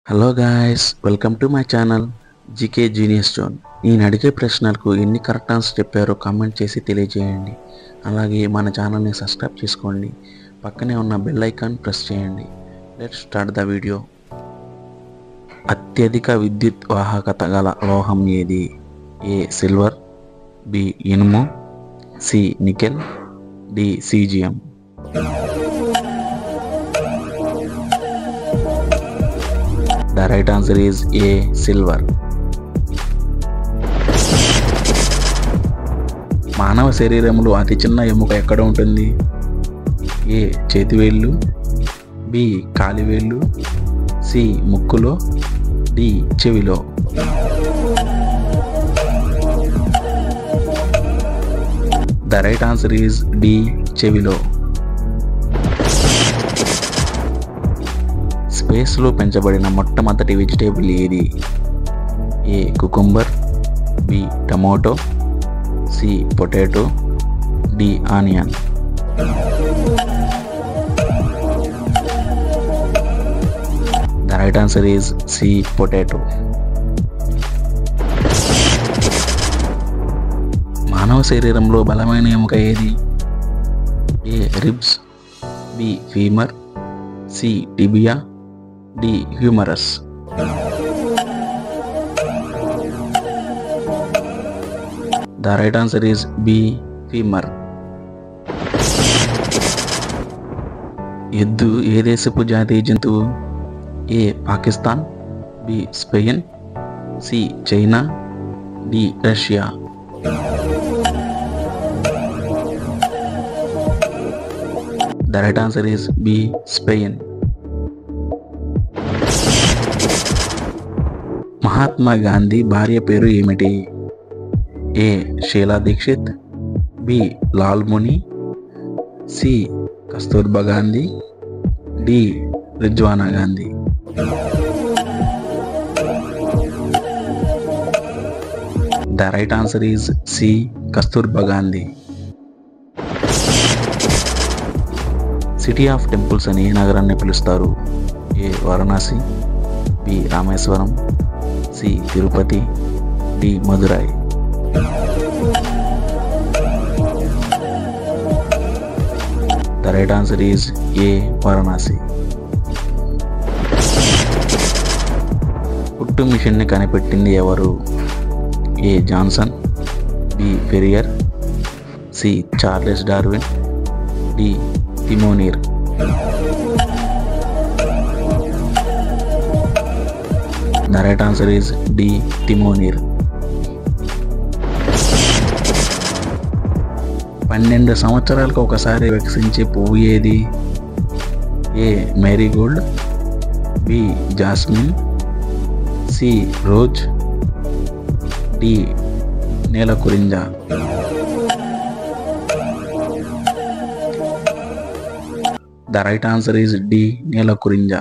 Hello guys, welcome to my channel GK genius zone. నేను అడిగే ప్రశ్నలకు ఎన్ని కరెక్ట్ ఆన్సర్స్ చెప్పారో కామెంట్ చేసి తెలియజేయండి. అలాగే మన ఛానల్ని సబ్స్క్రైబ్ చేసుకోండి. పక్కనే ఉన్న బెల్ ఐకాన్ ప్రెస్ చేయండి. Let's start the video. అత్యధిక విద్యుత్ వాహకత గల లోహం ఏది? ఏ సిల్వర్, బి ఇనుము, C nickel, D caesium. The right answer is A, silver. మానవ శరీరంలో అతి చిన్న ఎముక ఎక్కడ ఉంటుంది? ఏ చేతివేళ్ళు, బి కాలివేళ్ళు, సి ముక్కులో, డి చెవిలో. The right answer is D, చెవిలో. స్పేస్లో పెంచబడిన మొట్టమొదటి వెజిటేబుల్ ఏది? A cucumber, B tomato, C potato, D onion. The right answer is C potato. మానవ శరీరంలో బలమైన ఎముక ఏది? A ribs, B femur, C tibia, D humerus. The right answer is B, femur. ఎద్దు ఏ దేశపు జాతీయ జంతువు? A Pakistan, B Spain, C China, D Russia. The right answer is B, Spain. Mahatma Gandhi భార్య పేరు ఏమిటి? A Sheila Dikshit, B Lal Muni, C Kasturba Gandhi, D Rizwana Gandhi. The right answer is C Kasturba Gandhi. City of temples అని ఏ నగరాన్ని పిలుస్తారు? A Varanasi, B Rameswaram, C Tirupati, D Madurai. The right answer is A, Varanasi. కుట్టు మిషన్ని కనిపెట్టింది ఎవరు? A Johnson, B ఫెరియర్, C Charles Darwin, D Thimonnier. The right answer is D, Thimonnier. 12 సంవత్సరాలకు ఒకసారి వికసించే పువ్వు ఏది? A marigold, B jasmine, C rose, D Neelakurinji. The right answer is D, నీలకురింజ.